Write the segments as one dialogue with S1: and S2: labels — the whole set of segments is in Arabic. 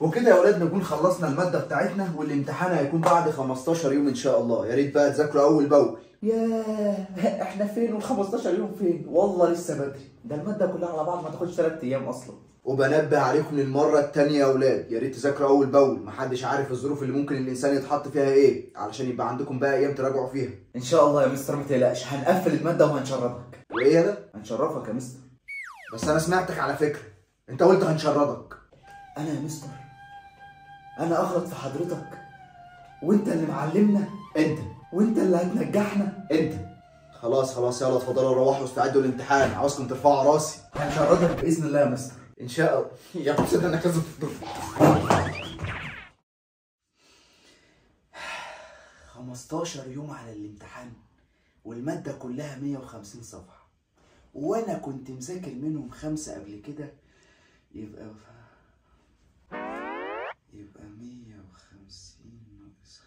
S1: وكده يا ولاد نكون خلصنا الماده بتاعتنا، والامتحان هيكون بعد 15 يوم ان شاء الله. يا ريت بقى تذاكروا اول باول.
S2: ياه احنا فين وال 15 يوم فين؟ والله لسه بدري، ده الماده كلها على بعض ما تاخدش 3 ايام اصلا.
S1: وبنبه عليكم للمره الثانيه يا ولاد، يا ريت تذاكروا اول باول، محدش عارف الظروف اللي ممكن الانسان يتحط فيها ايه، علشان يبقى عندكم بقى ايام تراجعوا فيها.
S2: ان شاء الله يا مستر ما تقلقش، هنقفل الماده وهنشربك.
S1: وايه ده؟
S2: هنشرفك يا مستر.
S1: بس انا سمعتك على فكره، انت قلت هنشردك.
S2: انا يا مستر انا اغلط في حضرتك، وانت اللي معلمنا انت، وانت اللي هتنجحنا انت.
S1: خلاص يلا اتفضلوا روحوا استعدوا للامتحان، عاوزكم ترفعوا راسي.
S2: هنشردك باذن الله يا مستر.
S1: ان شاء الله. يا مستر انا كذا
S2: 15 يوم على الامتحان، والماده كلها 150 صفحه، وانا كنت مذاكر منهم 5 قبل كده، يبقى 150 ناقص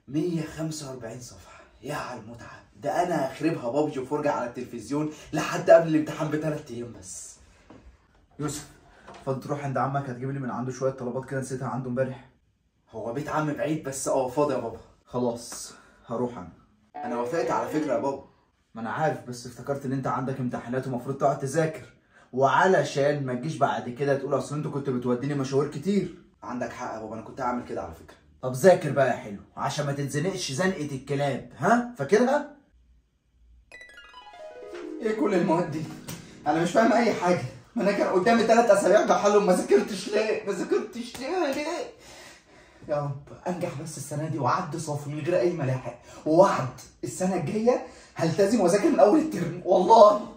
S2: 145 صفحه. يا على المتعه، ده انا هخربها بابجي وفرجه على التلفزيون لحد قبل الامتحان ب3 ايام بس.
S1: يوسف اتفضل تروح عند عمك، هتجيب لي من عنده شويه طلبات كده نسيتها عنده امبارح.
S2: هو بيت عم بعيد بس فاضي يا بابا.
S1: خلاص هروح
S2: انا وافقت على فكره يا بابا.
S1: ما انا عارف، بس افتكرت ان انت عندك امتحانات ومفروض تقعد تذاكر، وعلشان ما تجيش بعد كده تقول اصل انتوا كنتوا بتوديني مشاوير كتير.
S2: عندك حق يا بابا، انا كنت هعمل كده على فكره.
S1: طب ذاكر بقى يا حلو عشان ما تتزنقش زنقه الكلاب، ها فاكرها؟
S2: ايه كل المواد دي؟ انا مش فاهم اي حاجه، ما انا كان قدامي 3 اسابيع بحلهم، ما ذاكرتش ليه؟ ليه؟ يا رب انجح بس السنه دي واعدي صافي من غير اي ملاحق، ووعد السنه الجايه هلتزم واذاكر من اول الترم والله.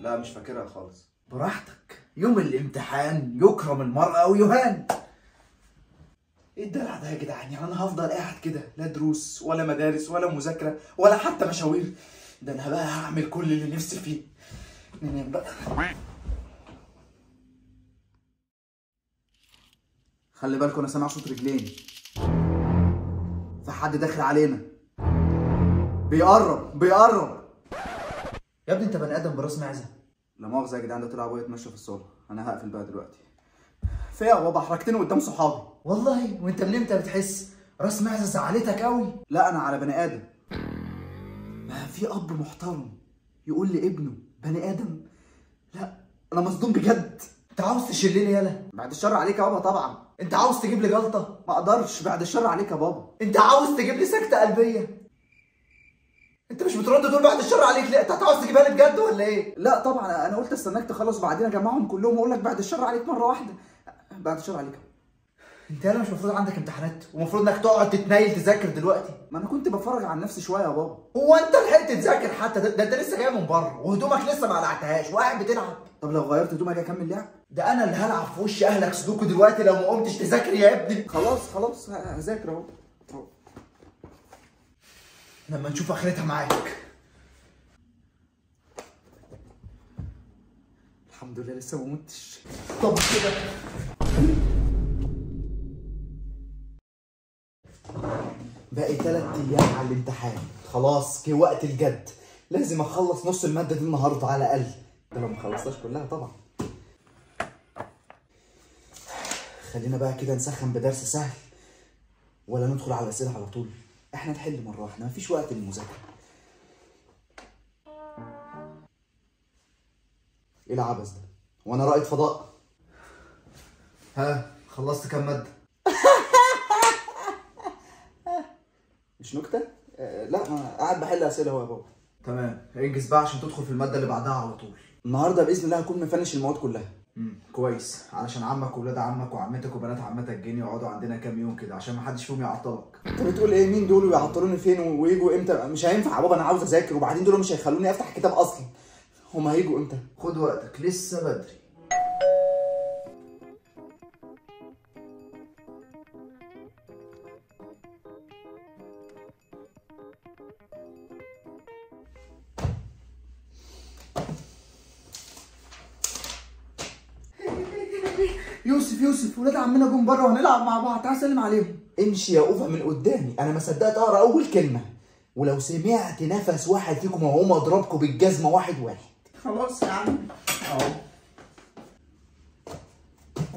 S2: لا مش فاكرها خالص.
S1: براحتك، يوم الامتحان يكرم المرء او يهان.
S2: ايه الدلع ده يا جدعان؟ يعني انا هفضل قاعد كده، لا دروس ولا مدارس ولا مذاكره ولا حتى مشاوير؟ ده انا بقى هعمل كل اللي نفسي فيه. ننام بقى.
S1: خلي بالكم انا سامع صوت رجلين، في حد داخل علينا، بيقرب يا ابني انت بني ادم براس معزه. لا مؤاخذه يا جدعان، ده طلع ابويا يتمشى في الصاله، انا هقفل بقى دلوقتي.
S2: فيا يا بابا حركتني قدام صحابي.
S1: والله وانت من امتى بتحس راس معزه زعلتك قوي؟
S2: لا انا على بني ادم. ما في اب محترم يقول لابنه بني ادم؟ لا انا مصدوم بجد.
S1: انت عاوز تشلني يالا؟
S2: بعد الشر عليك يا بابا طبعا.
S1: انت عاوز تجيب لي جلطه؟
S2: ما اقدرش، بعد الشر عليك يا بابا.
S1: انت عاوز تجيب لي سكته قلبيه؟ انت مش بترد تقول بعد الشر عليك ليه؟ انت عاوز تجيبها لي بجد ولا ايه؟
S2: لا طبعا، انا قلت استناك تخلص بعدين اجمعهم كلهم واقول لك بعد الشر عليك مره واحده. بعد الشر عليك.
S1: انت يالا مش المفروض عندك امتحانات ومفروض انك تقعد تتنيل تذاكر دلوقتي؟
S2: ما انا كنت بفرج عن نفسي شويه يا بابا.
S1: هو انت لحقت تذاكر حتى؟ ده انت لسه جاي من بره وهدومك لسه ما قلعتهاش وقاعد بتلعب.
S2: طب لو غيرت هدومي اجي اكمل لعب؟
S1: ده انا اللي هلعب في وش اهلك سودوكو دلوقتي لو ما قمتش تذاكر يا ابني.
S2: خلاص هذاكر اهو
S1: لما نشوف اخرتها معاك.
S2: الحمد لله لسه ما متش.
S1: طب كده
S2: باقي 3 ايام على الامتحان، خلاص جه وقت الجد، لازم اخلص نص الماده دي النهارده على الاقل، ده لو ما خلصتهاش كلها طبعا. خلينا بقى كده نسخن بدرس سهل ولا ندخل على الاسئله على طول؟ احنا نحل مره واحده، مفيش وقت للمذاكره. ايه العبث ده؟ وانا رائد فضاء؟
S1: ها خلصت كام ماده؟
S2: مش نكته؟ لا انا قاعد بحل اسئله اهو يا بابا.
S1: تمام انجز بقى عشان تدخل في الماده اللي بعدها على طول.
S2: النهارده باذن الله هكون مفنش المواد كلها.
S1: كويس، علشان عمك وولاد عمك وعمتك وبنات عمتك جايين يقعدوا عندنا كام يوم كده عشان ما حدش فيهم يعطلك.
S2: انت بتقول ايه؟ مين دول ويعطلوني فين ويجوا امتى؟ مش هينفع يا بابا، انا عاوز اذاكر، وبعدين دول مش هيخلوني افتح الكتاب اصلا. هما هيجوا امتى؟
S1: خد وقتك لسه بدري.
S2: يوسف ولاد عمنا جم بره وهنلعب مع بعض، تعال سلم عليهم. امشي يا اوفا من قدامي، انا ما صدقت اقرا اول كلمه، ولو سمعت نفس واحد فيكم هقوم اضربكم بالجزمه واحد.
S1: خلاص يا عم اهو.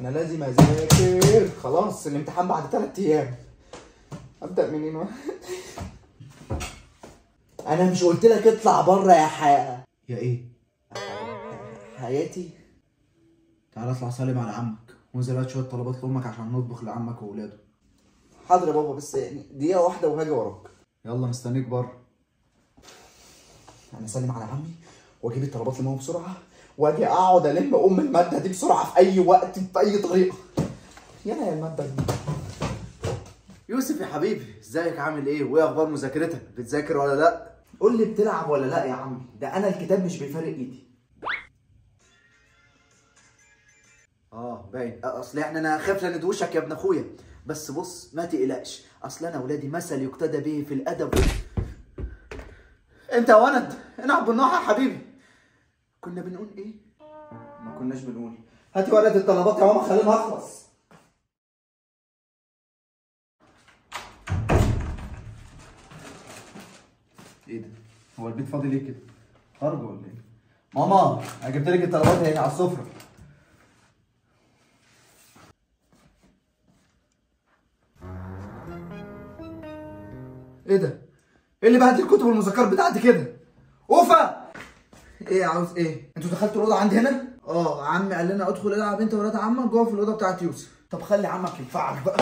S2: انا لازم اذاكر. خلاص الامتحان بعد 3 ايام. ابدا منين؟ انا مش قلت لك اطلع بره يا حياه؟
S1: يا ايه؟
S2: حياتي.
S1: تعالى اطلع سلم على عمك وانزل هات شويه طلبات لامك عشان نطبخ لعمك واولاده.
S2: حاضر يا بابا، بس يعني دقيقه واحده وهاجي وراك.
S1: يلا مستنيك بره.
S2: انا اسلم على عمي واجيب الطلبات لماما بسرعه، واجي اقعد الم الماده دي بسرعه في اي وقت باي طريقه. يلا يا الماده دي.
S1: يوسف يا حبيبي، ازيك؟ عامل ايه؟ وايه اخبار مذاكرتك؟ بتذاكر ولا لا؟
S2: قول لي بتلعب ولا لا يا عمي؟ ده انا الكتاب مش بيفارق ايدي.
S1: باين. اصل يعني انا خايف لا ندوشك يا ابن اخويا، بس بص ما تقلقش، اصل انا ولادي مثل يقتدى به في الادب. انت يا ولد العب بالنوع يا حبيبي. كنا بنقول ايه؟
S2: ما كناش بنقول. هاتي ورقه الطلبات يا ماما خلينا اخلص.
S1: ايه ده؟ هو البيت فاضي ليه كده؟ خرج ولا ايه؟ ماما انا جبت لك الطلبات اهي على السفره.
S2: ايه ده؟ ايه اللي بهدل الكتب والمذكرات بتاعتي كده؟ اوفا! ايه عاوز ايه؟ انتوا دخلتوا الاوضه عندي هنا؟
S1: عمي قال لنا ادخل العب انت ولاد عمك جوه في الاوضه بتاعت يوسف.
S2: طب خلي عمك ينفعك بقى.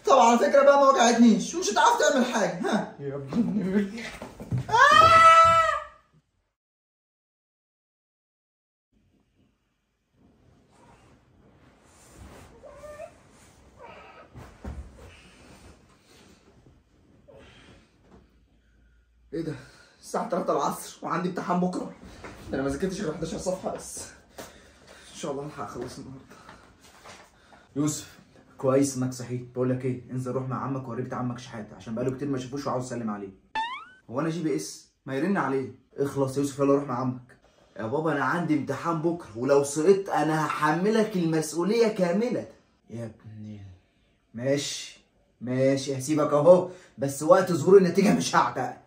S2: طب على فكره بقى ما وجعتنيش ومش هتعرف تعمل حاجه. ها يا ابني. ايه ده؟ الساعة 3 العصر وعندي امتحان بكرة. ده انا ما ذاكرتش غير 11 صفحة بس. ان شاء الله الحق اخلص النهارده.
S1: يوسف كويس انك صحيت. بقول لك ايه، انزل روح مع عمك وقريبة عمك شحاتة عشان بقاله كتير ما شافوش وعاوز اسلم عليه.
S2: هو انا GPS؟ ما يرن عليه.
S1: اخلص يا يوسف يلا روح مع عمك.
S2: يا بابا انا عندي امتحان بكرة ولو سقطت انا هحملك المسؤولية كاملة.
S1: يا ابني ماشي هسيبك اهو، بس وقت ظهور النتيجة مش هعتقك.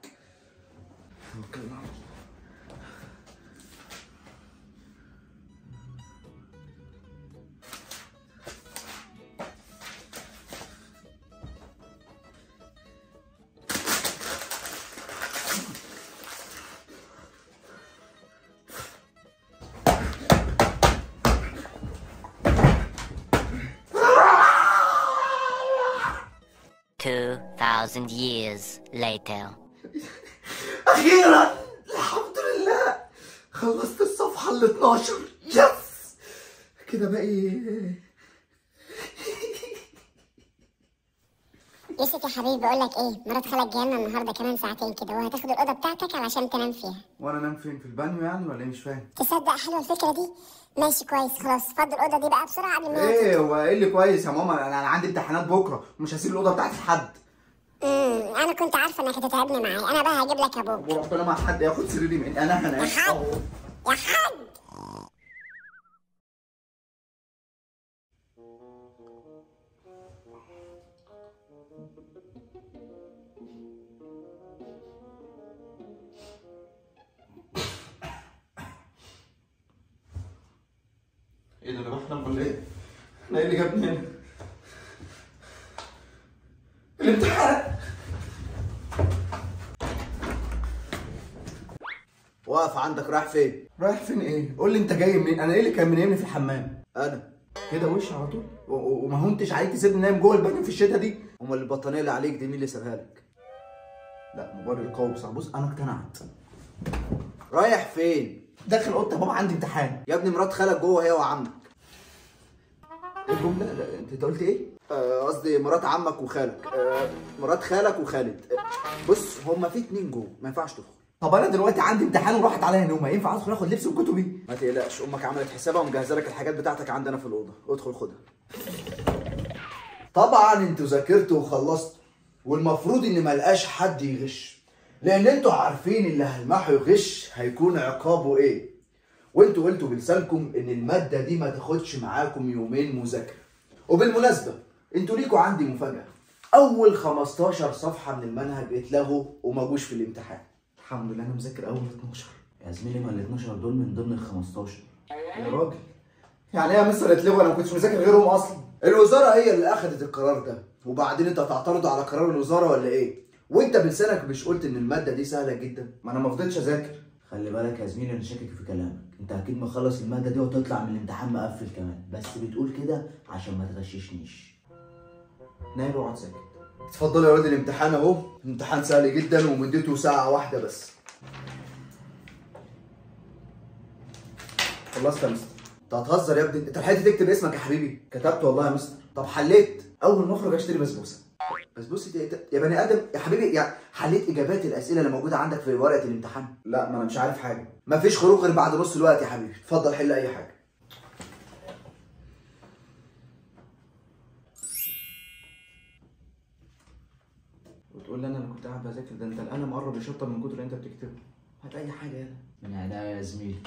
S3: $2,000 years later.
S2: اخيرا الحمد لله خلصت الصفحة ال 12. يس كده باقي.
S4: يوسف يا حبيبي بقول لك ايه، مرات خالك جايه لنا النهارده كمان ساعتين كده وهتاخد الاوضه بتاعتك علشان تنام فيها.
S1: وانا انام فين؟ في البانيو يعني ولا ايه؟ مش فاهم.
S4: تصدق حلوه الفكره دي؟ ماشي كويس خلاص، فضل الاوضه دي بقى بسرعه قبل ما
S1: ايه هو ايه اللي كويس يا ماما؟ انا عندي امتحانات بكره ومش هسيب الاوضه بتاعتي لحد.
S4: انا كنت عارفه انك هتتعبني معايا. انا بقى هجيب لك ابوك.
S1: وربنا ما حد ياخد سريري مني. انا
S4: يا حاج يا حاج.
S2: ايه ده؟ انا بحلم ولا ايه؟ انا ايه اللي جابني هنا؟ الامتحان.
S1: واقف عندك رايح فين؟
S2: رايح فين ايه؟ قول لي انت جاي منين؟ انا ايه اللي كان منيمني في الحمام؟
S1: انا
S2: كده وش على طول؟ وما هونتش عليك تسيبني نايم جوه البانيو في الشتا دي؟
S1: امال البطانيه اللي عليك دي مين اللي سابها لك؟
S2: لا مبرر قوي بصراحه. بص انا اقتنعت.
S1: رايح فين؟
S2: داخل اوضتي يا بابا عندي امتحان.
S1: يا ابني مرات خالك جوه هي وعمك.
S2: ايه الجمله؟ لا انت قلت ايه؟
S1: قصدي مرات عمك وخالك. مرات خالك وخالد. بص هما في 2 جوه ما ينفعش تدخل.
S2: طب انا دلوقتي عندي امتحان وراحت عليا نومه، ينفع ادخل اخد لبسي وكتبي؟
S1: ما تقلقش، امك عملت حسابها ومجهزه لك الحاجات بتاعتك عندنا في الاوضه، ادخل خدها. طبعا انتوا ذاكرتوا وخلصتوا والمفروض ان ملقاش حد يغش، لان انتوا عارفين اللي هيلمحوا يغش هيكون عقابه ايه. وانتوا قلتوا بلسانكم ان الماده دي ما تاخدش معاكم يومين مذاكره. وبالمناسبه انتوا ليكوا عندي مفاجاه، اول 15 صفحه من المنهج اتلغوا وما جوش في الامتحان.
S2: الحمد لله انا مذاكر اول 12.
S1: يا زميلي ما ال 12 دول من ضمن ال 15.
S2: يا راجل يعني ايه يا مستر اتلغوا؟ انا ما كنتش مذاكر غيرهم اصلا.
S1: الوزاره هي اللي اخذت القرار ده، وبعدين انت هتعترض على قرار الوزاره ولا ايه؟ وانت بلسانك مش قلت ان الماده دي سهله جدا؟
S2: ما انا ما فضلتش اذاكر.
S1: خلي بالك يا زميلي انا شاكك في كلامك، انت اكيد مخلص الماده دي وتطلع من الامتحان مقفل كمان، بس بتقول كده عشان ما تغششنيش.
S2: نايل اقعد ساكت.
S1: اتفضل يا ولد الامتحان اهو، امتحان سهل جدا ومدته ساعه واحده بس.
S2: خلصت يا مستر.
S1: انت هتهزر يا ابني؟ انت لحقت تكتب اسمك يا حبيبي؟
S2: كتبت والله يا مستر.
S1: طب حليت؟
S2: اول ما اخرج اشتري بسبوسه.
S1: بسبوسه ايه يا بني ادم يا حبيبي؟ يعني حليت اجابات الاسئله اللي موجوده عندك في ورقه الامتحان؟
S2: لا ما انا مش عارف حاجه.
S1: مفيش خروج غير بعد نص الوقت يا حبيبي، اتفضل حل اي حاجه.
S2: وتقول لي انا كنت قاعد بذاكر؟ ده انت القلم قرب يشطب من كتر اللي انت بتكتبه. هات اي حاجه يلا.
S1: من عينيا يا زميلي.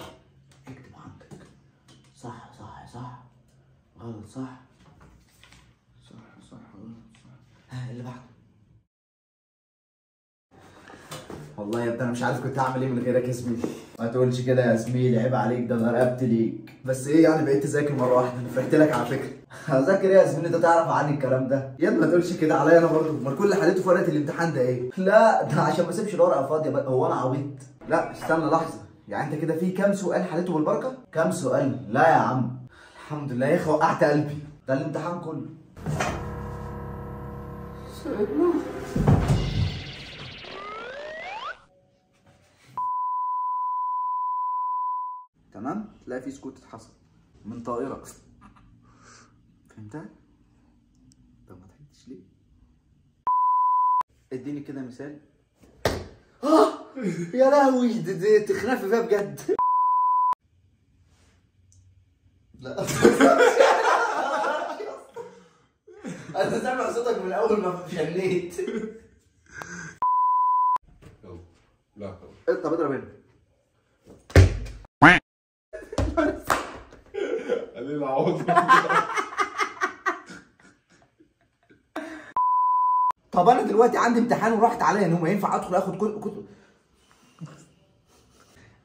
S1: اكتب عندك. صح صح صح، غلط صح،
S2: صح غلط صح.
S1: ها اللي بعده.
S2: والله يا ابني انا مش عارف كنت هعمل ايه من غيرك يا زميلي.
S1: ما تقولش كده يا زميلي، عيب عليك، ده انا رقبت ليك.
S2: بس ايه يعني بقيت تذاكر مره واحده؟ انا فرحت لك على فكره.
S1: هذاكر ايه يا زميلي؟ انت تعرف عني الكلام ده؟
S2: يا ابني ما تقولش كده عليا انا برضه. امال كل اللي حليته في ورقه الامتحان ده ايه؟
S1: لا ده عشان ما اسيبش الورقه فاضيه بقى. هو انا عبيط؟
S2: لا استنى لحظه، يعني انت كده في كام سؤال حليته بالبركه؟
S1: كام سؤال؟ لا يا عم.
S2: الحمد لله يا اخي وقعت قلبي.
S1: ده الامتحان كله.
S2: تمام؟ تلاقي في سكوت اتحصل من طائرة. فهمتها؟ طب ما ضحكتش ليه؟ اديني كده مثال.
S1: يا لهوي دي تخنفي فيها بجد.
S2: لا انا سامع صوتك من اول ما شنيت.
S5: يلا لا
S1: طب اضرب هنا.
S5: قليل عوض.
S2: طب انا دلوقتي عندي امتحان وراحت عليا نوم، ينفع ادخل اخد كتب؟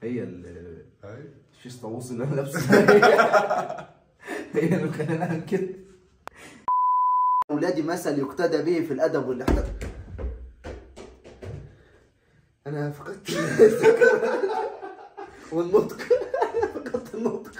S2: هي الشيش طاووس اللي انا لابسه هي اللي مخليني اعمل كده.
S1: ولادي مثل يقتدى به في الادب والاحترام. انا فقدت والنطق. فقدت النطق.